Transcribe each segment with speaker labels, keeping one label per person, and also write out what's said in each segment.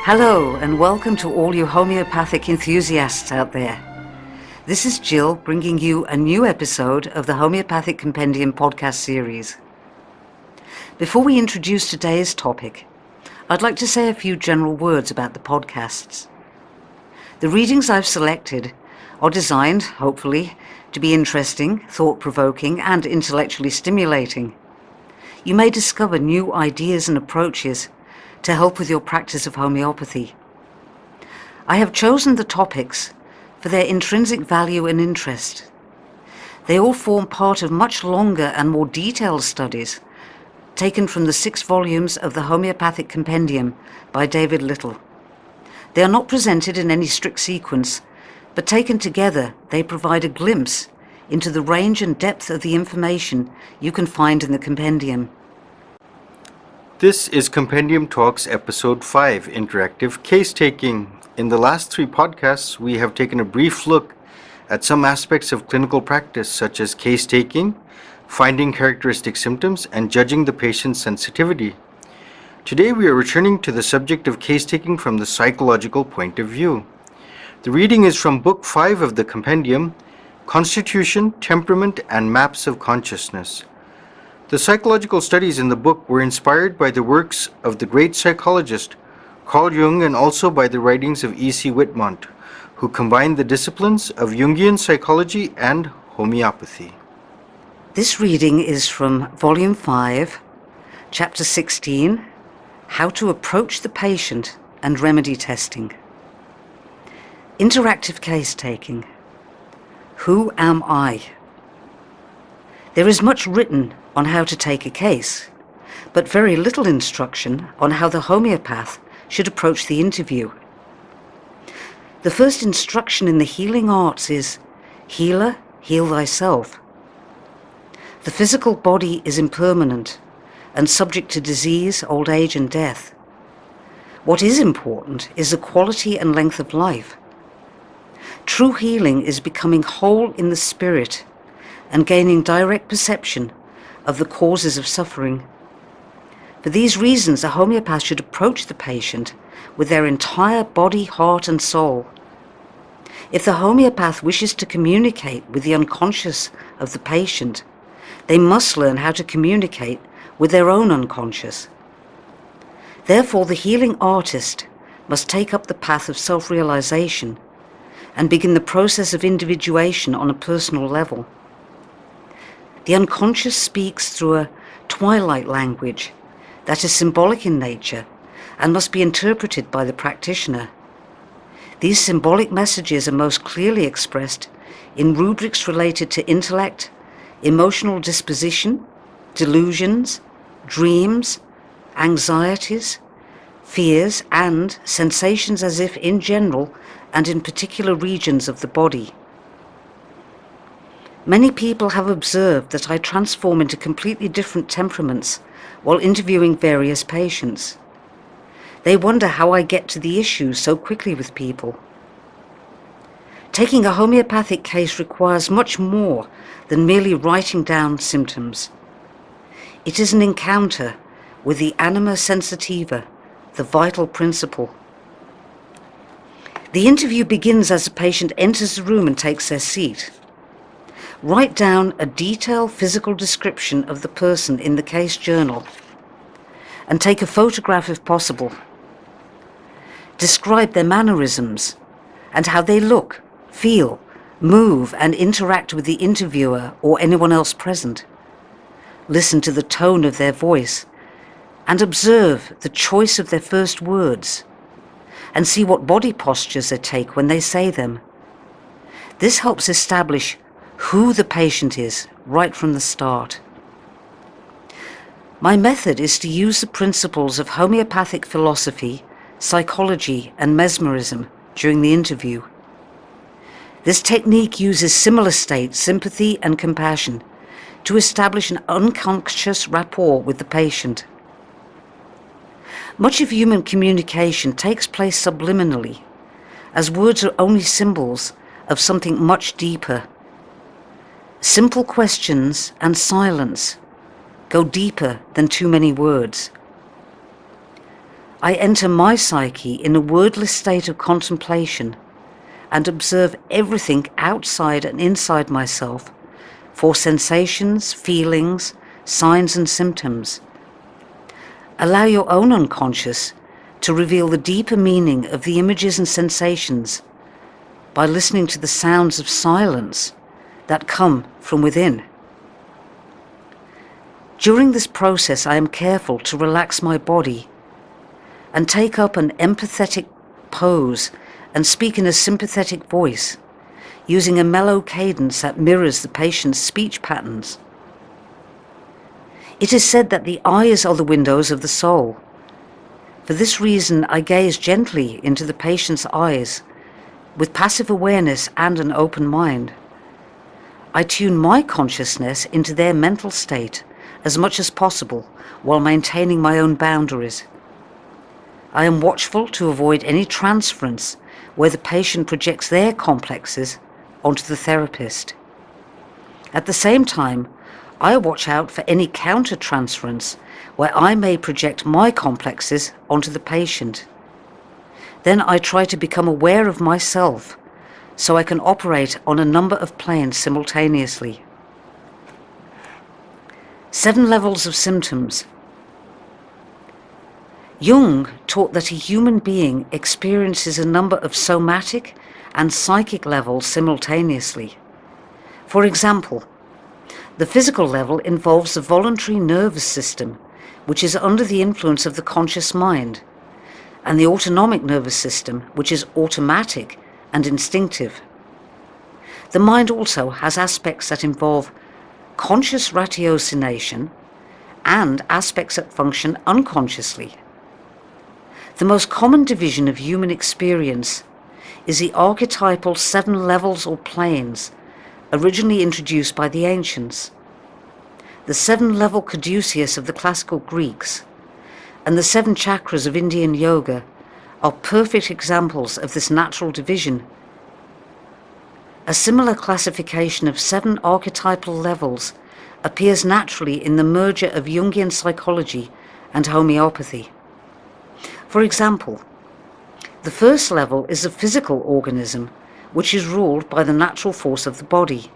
Speaker 1: Hello and welcome to all you homeopathic enthusiasts out there. This is Jill bringing you a new episode of the Homeopathic Compendium podcast series. Before we introduce today's topic, I'd like to say a few general words about the podcasts. The readings I've selected are designed, hopefully, to be interesting, thought-provoking and intellectually stimulating. You may discover new ideas and approaches to help with your practice of homeopathy. I have chosen the topics for their intrinsic value and interest. They all form part of much longer and more detailed studies taken from the 6 volumes of the Homeopathic Compendium by David Little. They are not presented in any strict sequence, but taken together they provide a glimpse into the range and depth of the information you can find in the compendium.
Speaker 2: This is Compendium Talks Episode 5, Interactive Case Taking. In the last 3 podcasts, we have taken a brief look at some aspects of clinical practice, such as case taking, finding characteristic symptoms, and judging the patient's sensitivity. Today, we are returning to the subject of case taking from the psychological point of view. The reading is from Book 5 of the Compendium, Constitution, Temperament, and Maps of Consciousness. The psychological studies in the book were inspired by the works of the great psychologist Carl Jung and also by the writings of E.C. Whitmont, who combined the disciplines of Jungian psychology and homeopathy.
Speaker 1: This reading is from Volume 5, Chapter 16, How to Approach the Patient and Remedy Testing. Interactive Case Taking. Who am I? There is much written on how to take a case, but very little instruction on how the homeopath should approach the interview. The first instruction in the healing arts is, "Healer, heal thyself." The physical body is impermanent and subject to disease, old age and death. What is important is the quality and length of life. True healing is becoming whole in the spirit and gaining direct perception of the causes of suffering. For these reasons, a homeopath should approach the patient with their entire body, heart and soul. If the homeopath wishes to communicate with the unconscious of the patient, they must learn how to communicate with their own unconscious. Therefore, the healing artist must take up the path of self-realization and begin the process of individuation on a personal level. The unconscious speaks through a twilight language that is symbolic in nature and must be interpreted by the practitioner. These symbolic messages are most clearly expressed in rubrics related to intellect, emotional disposition, delusions, dreams, anxieties, fears, and sensations as if in general and in particular regions of the body. Many people have observed that I transform into completely different temperaments while interviewing various patients. They wonder how I get to the issue so quickly with people. Taking a homeopathic case requires much more than merely writing down symptoms. It is an encounter with the anima sensitiva, the vital principle. The interview begins as the patient enters the room and takes their seat. Write down a detailed physical description of the person in the case journal and take a photograph if possible. Describe their mannerisms and how they look, feel, move and interact with the interviewer or anyone else present. Listen to the tone of their voice and observe the choice of their first words and see what body postures they take when they say them. This helps establish who the patient is right from the start. My method is to use the principles of homeopathic philosophy, psychology, and mesmerism during the interview. This technique uses similar states, sympathy and compassion, to establish an unconscious rapport with the patient. Much of human communication takes place subliminally, as words are only symbols of something much deeper. Simple questions and silence go deeper than too many words. I enter my psyche in a wordless state of contemplation and observe everything outside and inside myself for sensations, feelings, signs and symptoms. Allow your own unconscious to reveal the deeper meaning of the images and sensations by listening to the sounds of silence that come from within. During this process, I am careful to relax my body and take up an empathetic pose and speak in a sympathetic voice, using a mellow cadence that mirrors the patient's speech patterns. It is said that the eyes are the windows of the soul. For this reason, I gaze gently into the patient's eyes with passive awareness and an open mind. I tune my consciousness into their mental state as much as possible while maintaining my own boundaries. I am watchful to avoid any transference where the patient projects their complexes onto the therapist. At the same time, I watch out for any counter-transference where I may project my complexes onto the patient. Then I try to become aware of myself so I can operate on a number of planes simultaneously. 7 levels of symptoms. Jung taught that a human being experiences a number of somatic and psychic levels simultaneously. For example, the physical level involves the voluntary nervous system, which is under the influence of the conscious mind, and the autonomic nervous system, which is automatic and instinctive. The mind also has aspects that involve conscious ratiocination and aspects that function unconsciously. The most common division of human experience is the archetypal 7 levels or planes, originally introduced by the ancients. The 7-level caduceus of the classical Greeks and the 7 chakras of Indian yoga are perfect examples of this natural division. A similar classification of 7 archetypal levels appears naturally in the merger of Jungian psychology and homeopathy. For example, the first level is a physical organism which is ruled by the natural force of the body.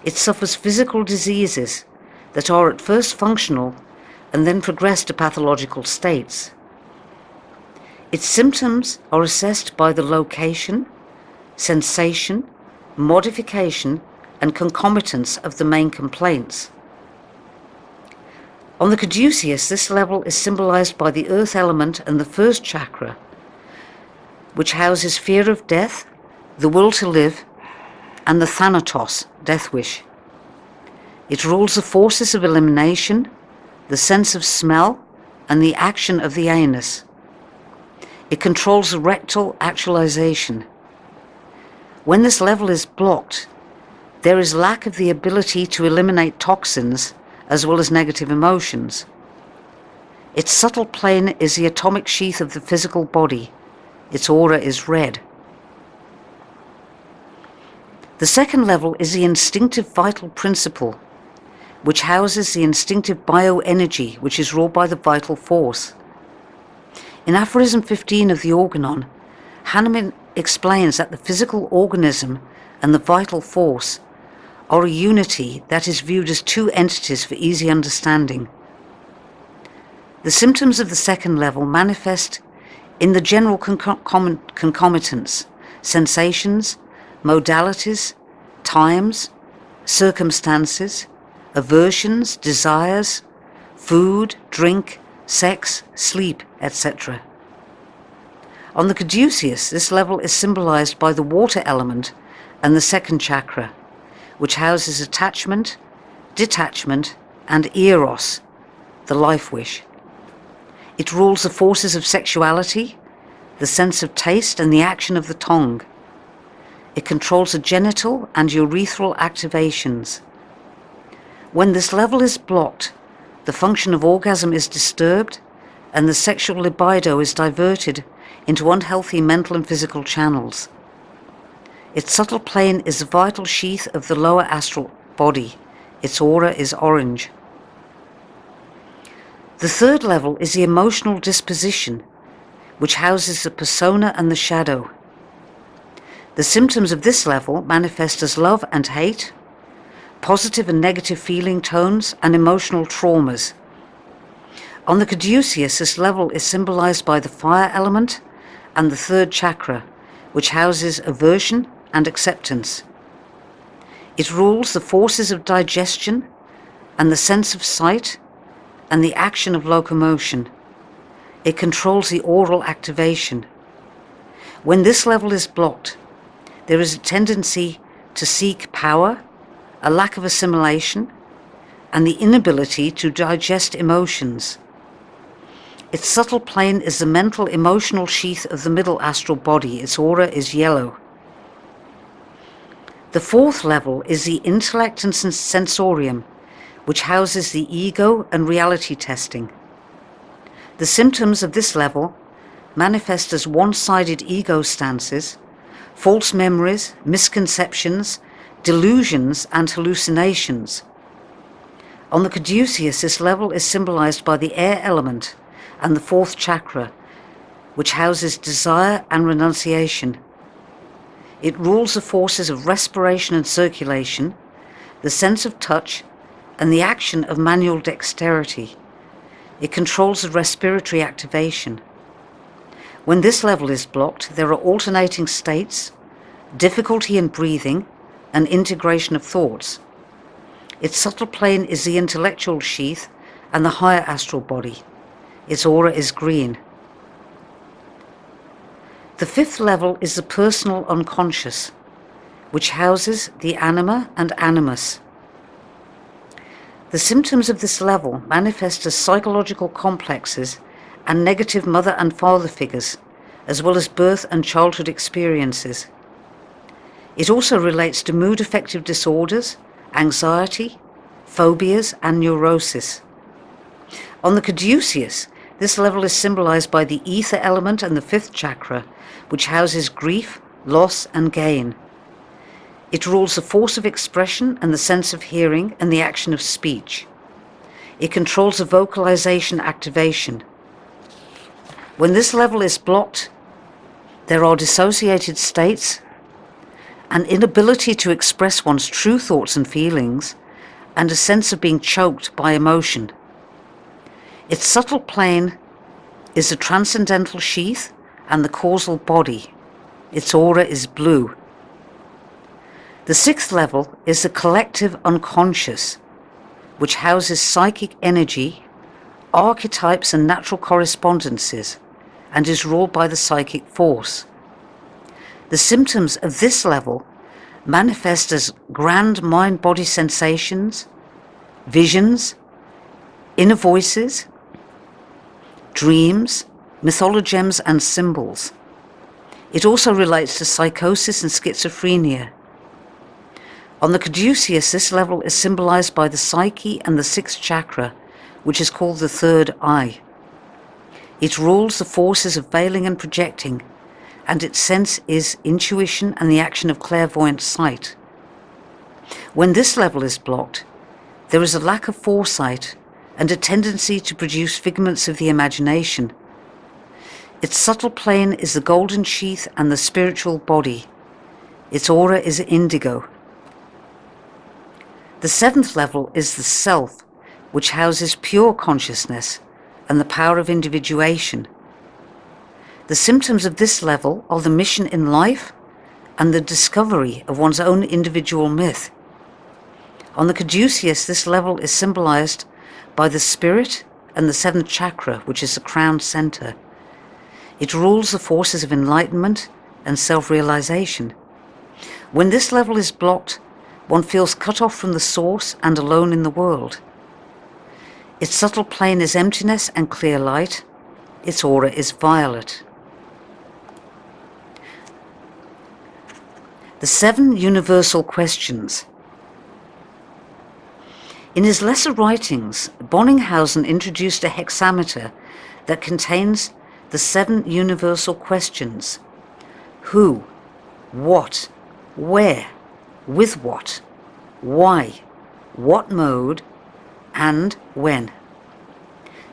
Speaker 1: It suffers physical diseases that are at first functional and then progress to pathological states. Its symptoms are assessed by the location, sensation, modification, and concomitance of the main complaints. On the caduceus, this level is symbolized by the earth element and the first chakra, which houses fear of death, the will to live, and the thanatos, death wish. It rules the forces of elimination, the sense of smell, and the action of the anus. It controls the rectal actualization. When this level is blocked, there is lack of the ability to eliminate toxins as well as negative emotions. Its subtle plane is the atomic sheath of the physical body. Its aura is red. The second level is the instinctive vital principle, which houses the instinctive bioenergy, which is ruled by the vital force. In aphorism 15 of the Organon, Hahnemann explains that the physical organism and the vital force are a unity that is viewed as 2 entities for easy understanding. The symptoms of the second level manifest in the general concomitants, sensations, modalities, times, circumstances, aversions, desires, food, drink, sex, sleep, etc. On the caduceus, this level is symbolized by the water element and the second chakra, which houses attachment, detachment, and eros, the life wish. It rules the forces of sexuality, the sense of taste, and the action of the tongue. It controls the genital and urethral activations. When this level is blocked, the function of orgasm is disturbed, and the sexual libido is diverted into unhealthy mental and physical channels. Its subtle plane is the vital sheath of the lower astral body. Its aura is orange. The third level is the emotional disposition, which houses the persona and the shadow. The symptoms of this level manifest as love and hate, positive and negative feeling tones, and emotional traumas. On the caduceus, this level is symbolized by the fire element and the third chakra, which houses aversion and acceptance. It rules the forces of digestion and the sense of sight and the action of locomotion. It controls the oral activation. When this level is blocked, there is a tendency to seek power, a lack of assimilation, and the inability to digest emotions. Its subtle plane is the mental emotional sheath of the middle astral body. Its aura is yellow. The fourth level is the intellect and sensorium, which houses the ego and reality testing. The symptoms of this level manifest as one-sided ego stances, false memories, misconceptions, delusions, and hallucinations. On the caduceus, this level is symbolized by the air element and the fourth chakra, which houses desire and renunciation. It rules the forces of respiration and circulation, the sense of touch, and the action of manual dexterity. It controls the respiratory activation. When this level is blocked, there are alternating states, difficulty in breathing, and integration of thoughts. Its subtle plane is the intellectual sheath and the higher astral body. Its aura is green. The fifth level is the personal unconscious, which houses the anima and animus. The symptoms of this level manifest as psychological complexes and negative mother and father figures, as well as birth and childhood experiences. It also relates to mood affective disorders, anxiety, phobias, and neurosis. On the caduceus, this level is symbolized by the ether element and the fifth chakra, which houses grief, loss, and gain. It rules the force of expression and the sense of hearing and the action of speech. It controls the vocalization activation. When this level is blocked, there are dissociated states, an inability to express one's true thoughts and feelings, and a sense of being choked by emotion. Its subtle plane is the transcendental sheath and the causal body. Its aura is blue. The sixth level is the collective unconscious, which houses psychic energy, archetypes, and natural correspondences, and is ruled by the psychic force. The symptoms of this level manifest as grand mind-body sensations, visions, inner voices, dreams, mythologems, and symbols. It also relates to psychosis and schizophrenia. On the caduceus, this level is symbolized by the psyche and the sixth chakra, which is called the third eye. It rules the forces of veiling and projecting, and its sense is intuition and the action of clairvoyant sight. When this level is blocked, there is a lack of foresight and a tendency to produce figments of the imagination. Its subtle plane is the golden sheath and the spiritual body. Its aura is indigo. The seventh level is the self, which houses pure consciousness and the power of individuation. The symptoms of this level are the mission in life and the discovery of one's own individual myth. On the caduceus, this level is symbolized by the spirit and the seventh chakra, which is the crown center. It rules the forces of enlightenment and self-realization. When this level is blocked, one feels cut off from the source and alone in the world. Its subtle plane is emptiness and clear light. Its aura is violet. The 7 universal questions. In his lesser writings, Bonninghausen introduced a hexameter that contains the 7 universal questions: who, what, where, with what, why, what mode, and when.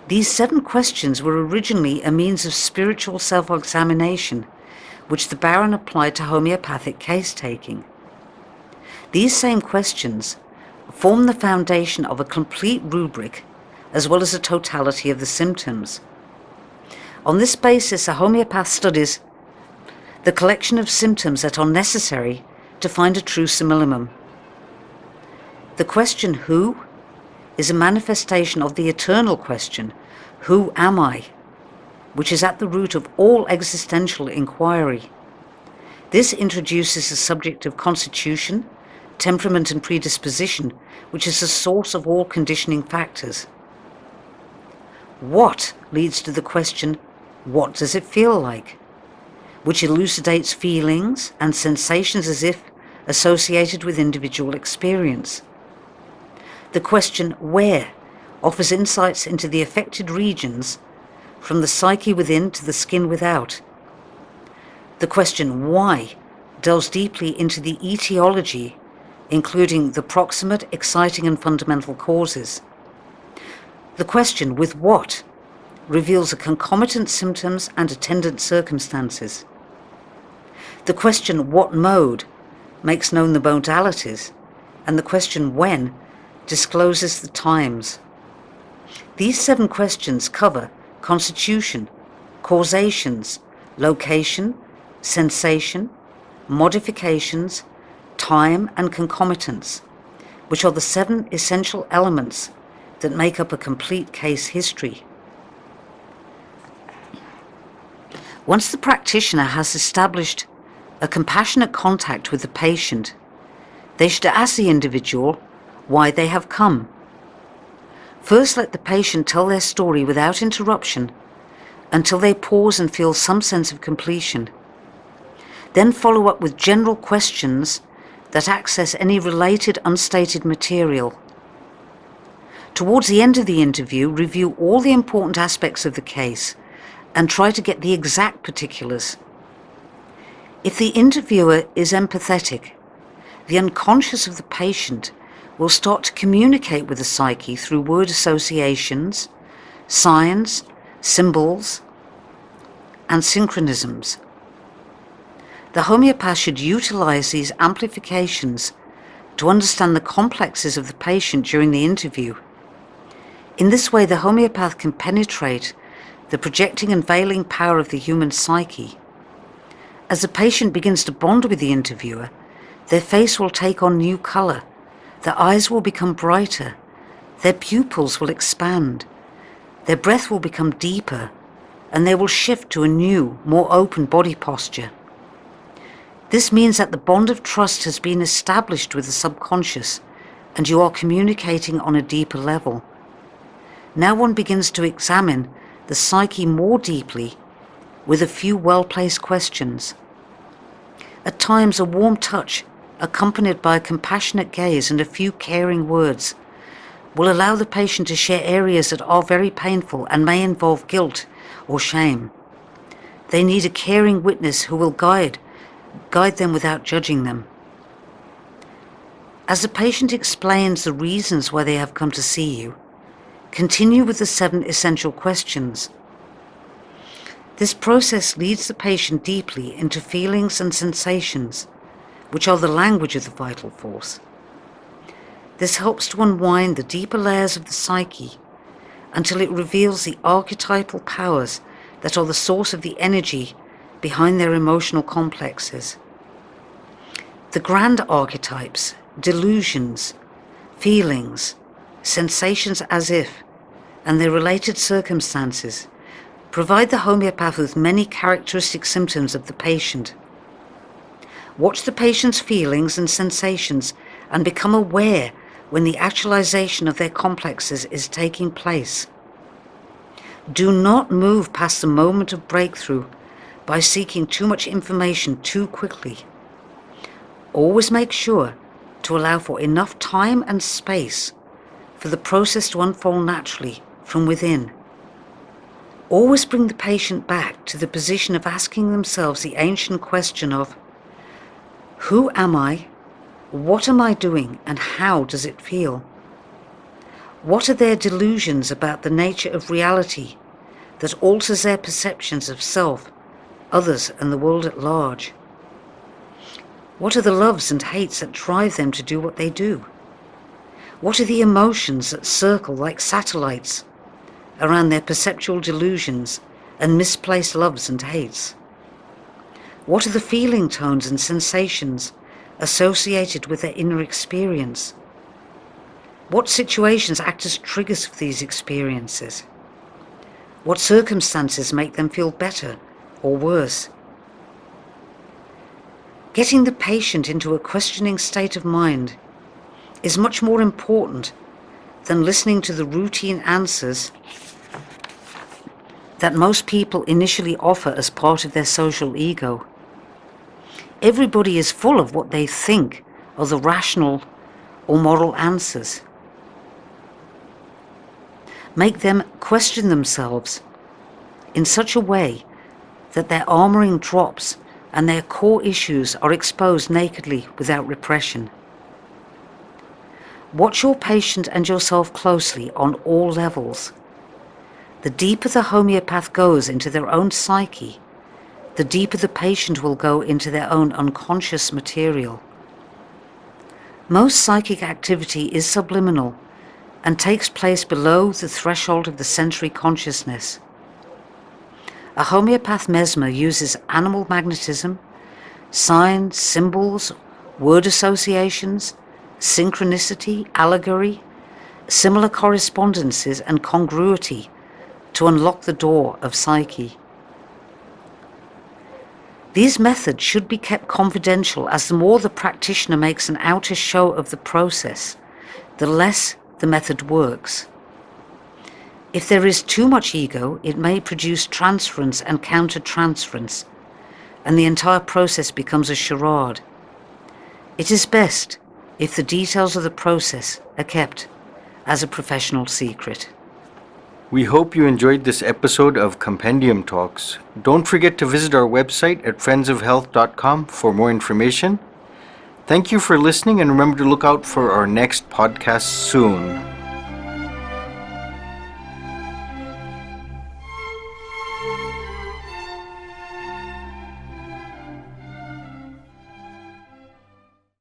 Speaker 1: These 7 questions were originally a means of spiritual self-examination, which the Baron applied to homeopathic case-taking. These same questions form the foundation of a complete rubric, as well as a totality of the symptoms. On this basis, a homeopath studies the collection of symptoms that are necessary to find a true simillimum. The question who is a manifestation of the eternal question, who am I, which is at the root of all existential inquiry. This introduces the subject of constitution, temperament and predisposition, which is the source of all conditioning factors. What leads to the question, what does it feel like, which elucidates feelings and sensations as if associated with individual experience. The question where offers insights into the affected regions from the psyche within to the skin without. The question why delves deeply into the etiology, including the proximate, exciting and fundamental causes. The question with what reveals the concomitant symptoms and attendant circumstances. The question what mode makes known the modalities, and the question when discloses the times. These 7 questions cover constitution, causations, location, sensation, modifications, time and concomitants, which are the 7 essential elements that make up a complete case history. Once the practitioner has established a compassionate contact with the patient, they should ask the individual why they have come. First, let the patient tell their story without interruption until they pause and feel some sense of completion. Then follow up with general questions that access any related unstated material. Towards the end of the interview, review all the important aspects of the case and try to get the exact particulars. If the interviewer is empathetic, the unconscious of the patient will start to communicate with the psyche through word associations, signs, symbols, and synchronisms. The homeopath should utilize these amplifications to understand the complexes of the patient during the interview. In this way, the homeopath can penetrate the projecting and veiling power of the human psyche. As the patient begins to bond with the interviewer, their face will take on new color, their eyes will become brighter, their pupils will expand, their breath will become deeper, and they will shift to a new, more open body posture. This means that the bond of trust has been established with the subconscious, and you are communicating on a deeper level. Now one begins to examine the psyche more deeply with a few well-placed questions. At times, a warm touch, accompanied by a compassionate gaze and a few caring words, will allow the patient to share areas that are very painful and may involve guilt or shame. They need a caring witness who will guide them without judging them. As the patient explains the reasons why they have come to see you, continue with the 7 essential questions. This process leads the patient deeply into feelings and sensations, which are the language of the vital force. This helps to unwind the deeper layers of the psyche until it reveals the archetypal powers that are the source of the energy behind their emotional complexes. The grand archetypes, delusions, feelings, sensations as if, and their related circumstances provide the homeopath with many characteristic symptoms of the patient. Watch the patient's feelings and sensations and become aware when the actualization of their complexes is taking place. Do not move past the moment of breakthrough by seeking too much information too quickly. Always make sure to allow for enough time and space for the process to unfold naturally from within. Always bring the patient back to the position of asking themselves the ancient question of, who am I, what am I doing, and how does it feel? What are their delusions about the nature of reality that alters their perceptions of self, others, and the world at large? What are the loves and hates that drive them to do what they do? What are the emotions that circle like satellites around their perceptual delusions and misplaced loves and hates? What are the feeling tones and sensations associated with their inner experience? What situations act as triggers for these experiences? What circumstances make them feel better or worse? Getting the patient into a questioning state of mind is much more important than listening to the routine answers that most people initially offer as part of their social ego. Everybody is full of what they think are the rational or moral answers. Make them question themselves in such a way that their armoring drops and their core issues are exposed nakedly without repression. Watch your patient and yourself closely on all levels. The deeper the homeopath goes into their own psyche, the deeper the patient will go into their own unconscious material. Most psychic activity is subliminal and takes place below the threshold of the sensory consciousness. A homeopath mesmer uses animal magnetism, signs, symbols, word associations, synchronicity, allegory, similar correspondences, and congruity to unlock the door of psyche. These methods should be kept confidential, as the more the practitioner makes an outer show of the process, the less the method works. If there is too much ego, it may produce transference and counter-transference, and the entire process becomes a charade. It is best if the details of the process are kept as a professional secret.
Speaker 2: We hope you enjoyed this episode of Compendium Talks. Don't forget to visit our website at friendsofhealth.com for more information. Thank you for listening, and remember to look out for our next podcast soon.